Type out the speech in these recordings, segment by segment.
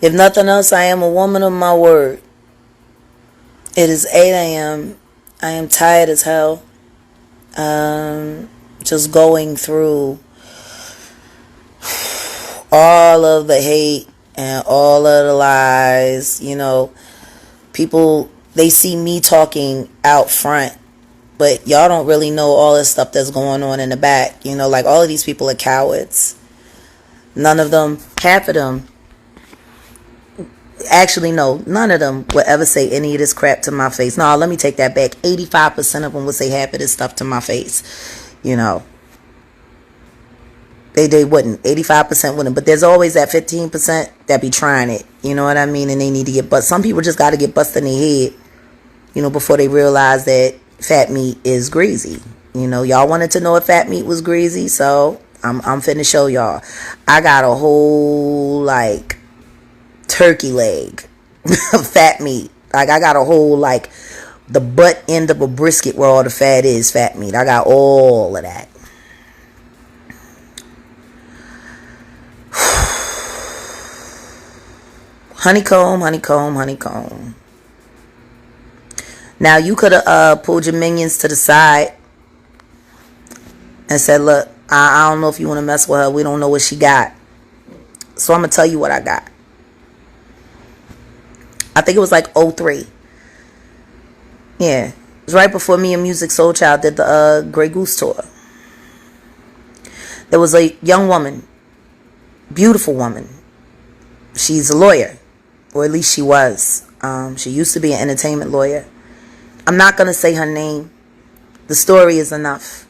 If nothing else, I am a woman of my word. It is 8 a.m. I am tired as hell. Just going through all of the hate and all of the lies. You know, people, they see me talking out front, but y'all don't really know all the stuff that's going on in the back. You know, like all of these people are cowards. None of them, half of them, actually, no, none of them would ever say any of this crap to my face. No, let me take that back. 85% of them would say half of this stuff to my face. You know, they wouldn't. 85% wouldn't. But there's always that 15% that be trying it. You know what I mean? And they need to get busted. Some people just got to get busted in their head, you know, before they realize that fat meat is greasy. You know, y'all wanted to know if fat meat was greasy, so I'm finna show y'all. I got a whole, like, turkey leg of fat meat. Like, I got a whole, like, the butt end of a brisket where all the fat is fat meat. I got all of that. Honeycomb, honeycomb, honeycomb. Now, you could have pulled your minions to the side and said, look, I don't know if you want to mess with her. We don't know what she got. So I'm going to tell you what I got. I think it was like 03. Yeah. It was right before me and Music Soul Child did the Grey Goose tour. There was a young woman. Beautiful woman. She's a lawyer. Or at least she was. She used to be an entertainment lawyer. I'm not going to say her name. The story is enough.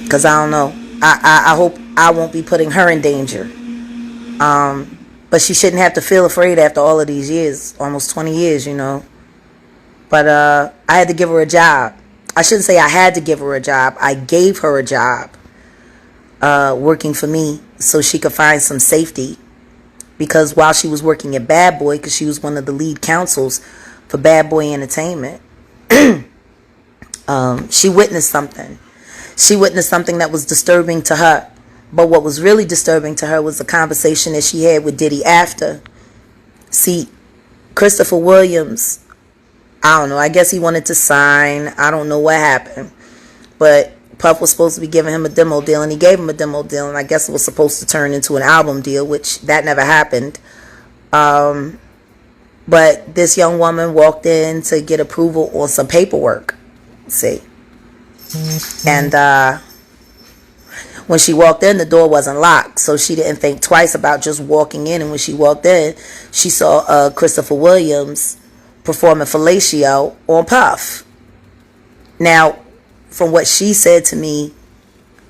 Because I don't know. I hope I won't be putting her in danger. But she shouldn't have to feel afraid after all of these years. Almost 20 years, you know. But I had to give her a job. I shouldn't say I had to give her a job. I gave her a job working for me so she could find some safety. Because while she was working at Bad Boy, because she was one of the lead counsels for Bad Boy Entertainment, she witnessed something. She witnessed something that was disturbing to her. But what was really disturbing to her was the conversation that she had with Diddy after. See, Christopher Williams, I don't know, I guess he wanted to sign. I don't know what happened. But Puff was supposed to be giving him a demo deal, and he gave him a demo deal, and I guess it was supposed to turn into an album deal, which that never happened. But this young woman walked in to get approval on some paperwork. See. And when she walked in, the door wasn't locked, so she didn't think twice about just walking in. And when she walked in, she saw Christopher Williams performing fellatio on Puff. Now, from what she said to me,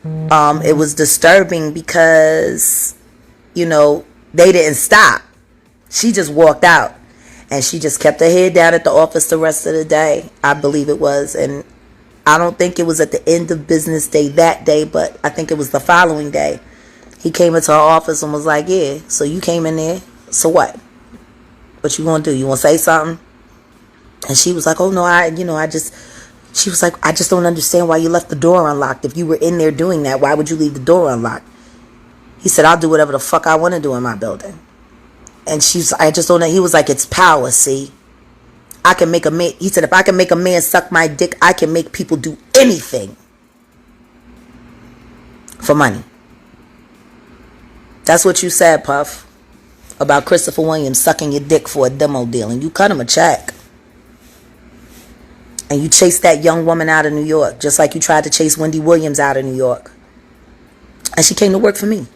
it was disturbing because, you know, they didn't stop. She just walked out, and she just kept her head down at the office the rest of the day, I believe it was. And I don't think it was at the end of business day that day, but I think it was the following day. He came into her office and was like, yeah, so you came in there, so what? What you gonna do? You wanna say something? And she was like, oh no, she was like, I just don't understand why you left the door unlocked. If you were in there doing that, why would you leave the door unlocked? He said, I'll do whatever the fuck I want to do in my building. And I just don't know. He was like, it's power, see? I can make a man, he said, if I can make a man suck my dick, I can make people do anything for money. That's what you said, Puff, about Christopher Williams sucking your dick for a demo deal. And you cut him a check. And you chased that young woman out of New York, just like you tried to chase Wendy Williams out of New York. And she came to work for me.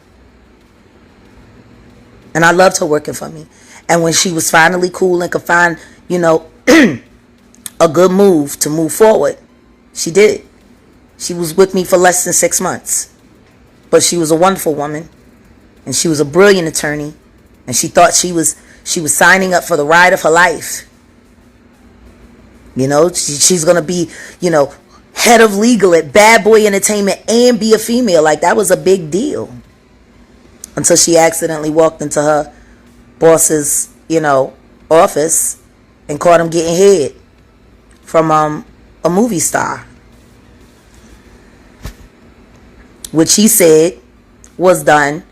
And I loved her working for me. And when she was finally cool and could find, you know, a good move to move forward, she did. She was with me for less than 6 months. But she was a wonderful woman. And she was a brilliant attorney. And she thought she was signing up for the ride of her life. You know, she's going to be, you know, head of legal at Bad Boy Entertainment and be a female. Like, that was a big deal. Until she accidentally walked into her boss's, you know, office and caught him getting head from a movie star, which he said was done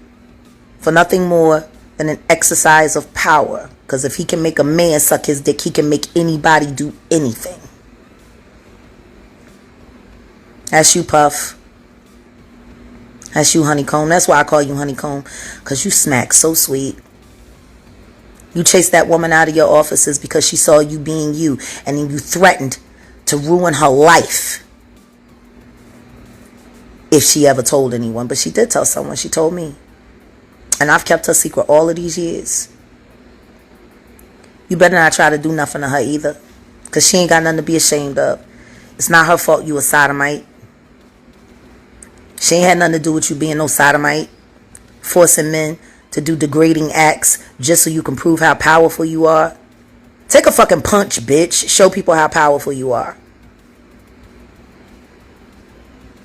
for nothing more than an exercise of power. Because if he can make a man suck his dick, he can make anybody do anything. That's you, Puff. That's you, Honeycomb. That's why I call you Honeycomb. Because you smack so sweet. You chased that woman out of your offices because she saw you being you. And then you threatened to ruin her life if she ever told anyone. But she did tell someone. She told me. And I've kept her secret all of these years. You better not try to do nothing to her either. Because she ain't got nothing to be ashamed of. It's not her fault you a sodomite. She ain't had nothing to do with you being no sodomite. Forcing men to do degrading acts just so you can prove how powerful you are. Take a fucking punch, bitch. Show people how powerful you are.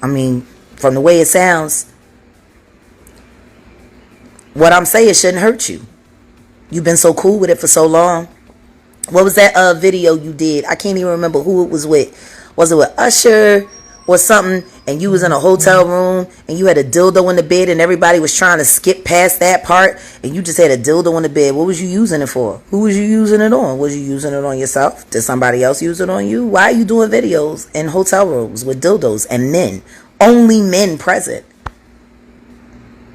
I mean, from the way it sounds, what I'm saying shouldn't hurt you. You've been so cool with it for so long. What was that video you did? I can't even remember who it was with. Was it with Usher or something? And you was in a hotel room and you had a dildo in the bed and everybody was trying to skip past that part and you just had a dildo in the bed. What was you using it for? Who was you using it on? Was you using it on yourself? Did somebody else use it on you? Why are you doing videos in hotel rooms with dildos and men? Only men present.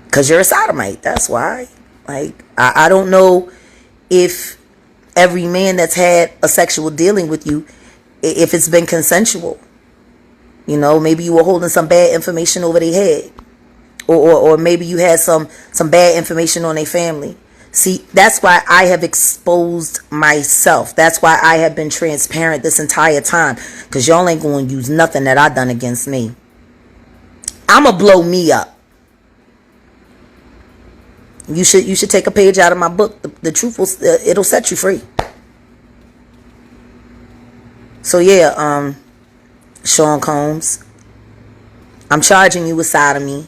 Because you're a sodomite. That's why. Like, I don't know if every man that's had a sexual dealing with you, if it's been consensual. You know, maybe you were holding some bad information over their head. Or maybe you had some bad information on their family. See, that's why I have exposed myself. That's why I have been transparent this entire time. Because y'all ain't going to use nothing that I done against me. I'ma blow me up. You should take a page out of my book. The truth will, it'll set you free. So yeah, Sean Combs, I'm charging you with sodomy.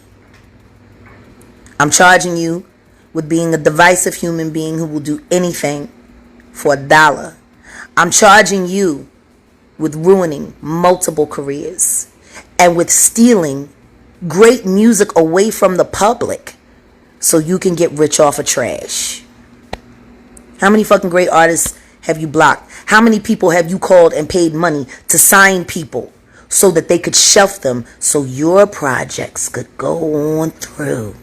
I'm charging you with being a divisive human being who will do anything for $1. I'm charging you with ruining multiple careers and with stealing great music away from the public so you can get rich off of trash. How many fucking great artists have you blocked? How many people have you called and paid money to sign people so that they could shelf them so your projects could go on through?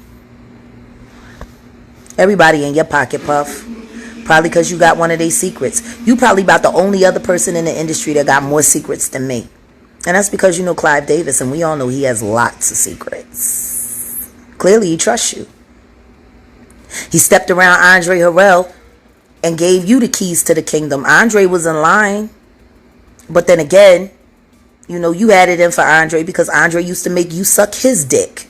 Everybody in your pocket, Puff. Probably because you got one of their secrets. You probably about the only other person in the industry that got more secrets than me. And that's because you know Clive Davis, and we all know he has lots of secrets. Clearly he trusts you. He stepped around Andre Harrell and gave you the keys to the kingdom. Andre was in line. But then again, you know, you had it in for Andre because Andre used to make you suck his dick.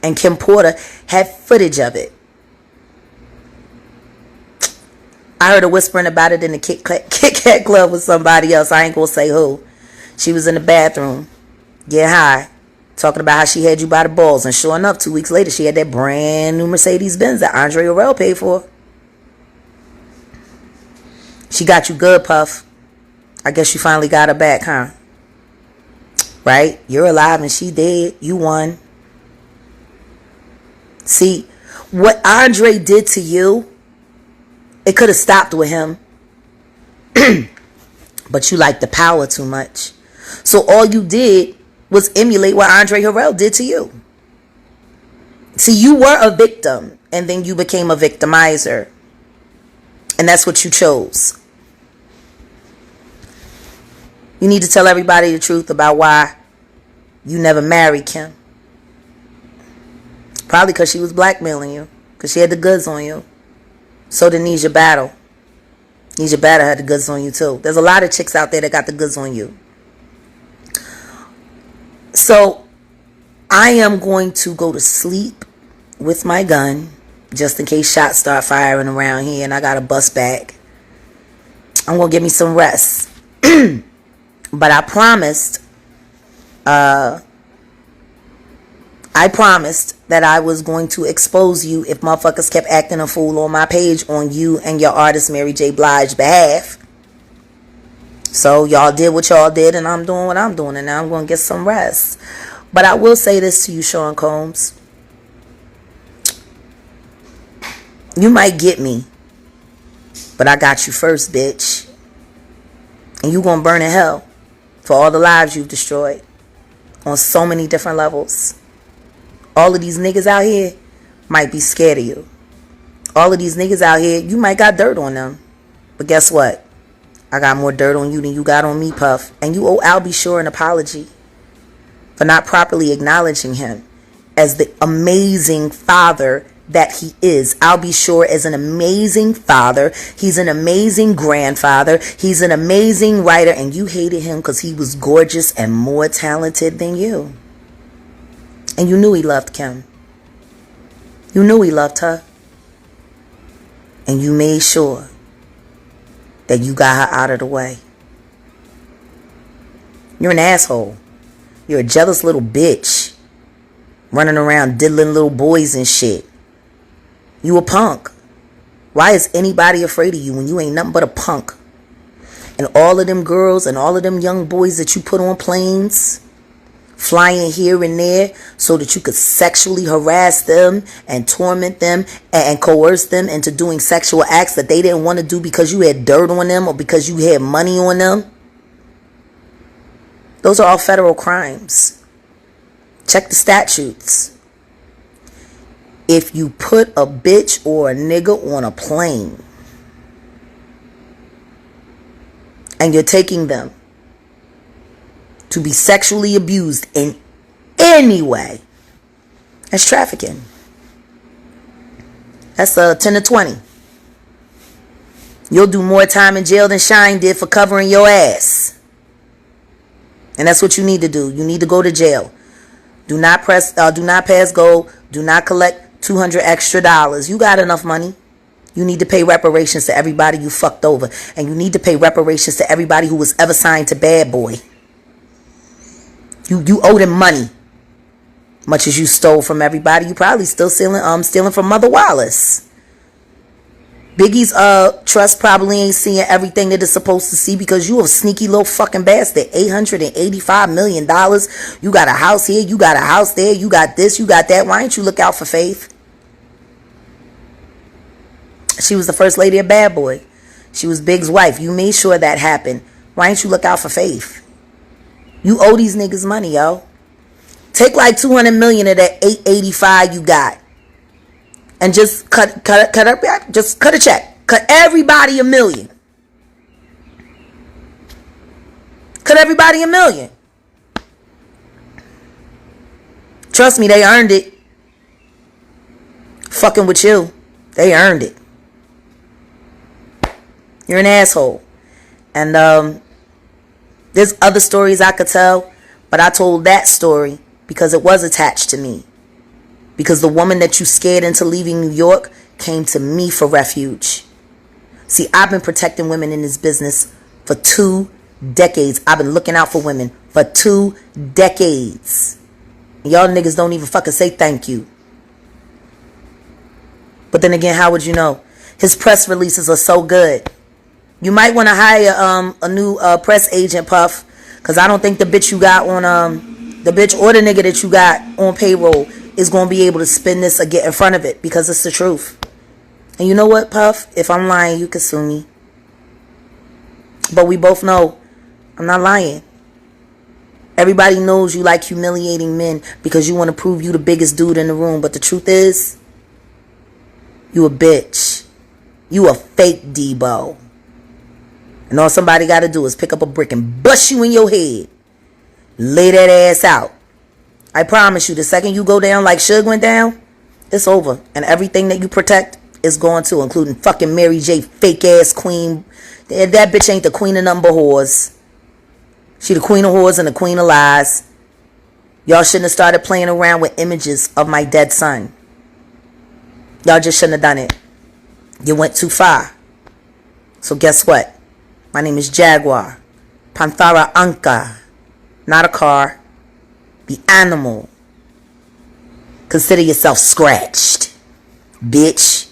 And Kim Porter had footage of it. I heard her whispering about it in the Kit Kat Club with somebody else. I ain't gonna say who. She was in the bathroom, getting high, talking about how she had you by the balls. And sure enough, 2 weeks later, she had that brand new Mercedes-Benz that Andre Harrell paid for. She got you good, Puff. I guess you finally got her back, huh? Right? You're alive and she dead. You won. See, what Andre did to you, it could have stopped with him. But you like the power too much. So all you did was emulate what Andre Harrell did to you. See, you were a victim and then you became a victimizer. And that's what you chose. You need to tell everybody the truth about why you never married Kim. Probably because she was blackmailing you. Because she had the goods on you. So did Nisha Battle. Nisha Battle had the goods on you too. There's a lot of chicks out there that got the goods on you. So I am going to go to sleep with my gun just in case shots start firing around here and I got to bust back. I'm going to give me some rest. But I promised that I was going to expose you if motherfuckers kept acting a fool on my page on you and your artist Mary J. Blige's behalf. So y'all did what y'all did, and I'm doing what I'm doing, and now I'm going to get some rest. But I will say this to you, Sean Combs. You might get me, but I got you first, bitch. And you going to burn in hell for all the lives you've destroyed on so many different levels. All of these niggas out here might be scared of you. All of these niggas out here, you might got dirt on them. But guess what? I got more dirt on you than you got on me, Puff. And you owe Albie Shore an apology for not properly acknowledging him as the amazing father that he is. Albie Shore is an amazing father. He's an amazing grandfather. He's an amazing writer. And you hated him because he was gorgeous and more talented than you. And you knew he loved Kim. You knew he loved her. And you made sure that you got her out of the way. You're an asshole. You're a jealous little bitch. Running around diddling little boys and shit. You a punk. Why is anybody afraid of you when you ain't nothing but a punk? And all of them girls and all of them young boys that you put on planes, flying here and there so that you could sexually harass them and torment them and coerce them into doing sexual acts that they didn't want to do because you had dirt on them or because you had money on them. Those are all federal crimes. Check the statutes. If you put a bitch or a nigga on a plane and you're taking them to be sexually abused in any way, that's trafficking. That's 10 to 20. You'll do more time in jail than Shine did for covering your ass. And that's what you need to do. You need to go to jail. Do not pass go. Do not collect $200 extra. You got enough money. You need to pay reparations to everybody you fucked over. And you need to pay reparations to everybody who was ever signed to Bad Boy. You owe them money. Much as you stole from everybody, you probably still stealing from Mother Wallace. Biggie's trust probably ain't seeing everything that it's supposed to see because you a sneaky little fucking bastard. $885 million. You got a house here, you got a house there, you got this, you got that. Why ain't you look out for Faith? She was the first lady of Bad Boy. She was Big's wife. You made sure that happened. Why ain't you look out for Faith? You owe these niggas money, yo. Take like 200 million of that 885 you got. And just cut a check. Cut everybody $1 million. Cut everybody $1 million. Trust me, they earned it. Fucking with you. They earned it. You're an asshole. And there's other stories I could tell, but I told that story because it was attached to me. Because the woman that you scared into leaving New York came to me for refuge. See, I've been protecting women in this business for 2 decades. I've been looking out for women for 2 decades. And y'all niggas don't even fucking say thank you. But then again, how would you know? His press releases are so good. You might want to hire a new press agent, Puff. Because I don't think the bitch you got on, the bitch or the nigga that you got on payroll is going to be able to spin this or get in front of it because it's the truth. And you know what, Puff? If I'm lying, you can sue me. But we both know I'm not lying. Everybody knows you like humiliating men because you want to prove you the biggest dude in the room. But the truth is, you a bitch. You a fake Debo. And all somebody got to do is pick up a brick and bust you in your head. Lay that ass out. I promise you, the second you go down like Suge went down, it's over. And everything that you protect is going to, including fucking Mary J. fake ass queen. That bitch ain't the queen of nothing but whores. She the queen of whores and the queen of lies. Y'all shouldn't have started playing around with images of my dead son. Y'all just shouldn't have done it. You went too far. So guess what? My name is Jaguar. Panthera Anka. Not a car. The animal. Consider yourself scratched, bitch.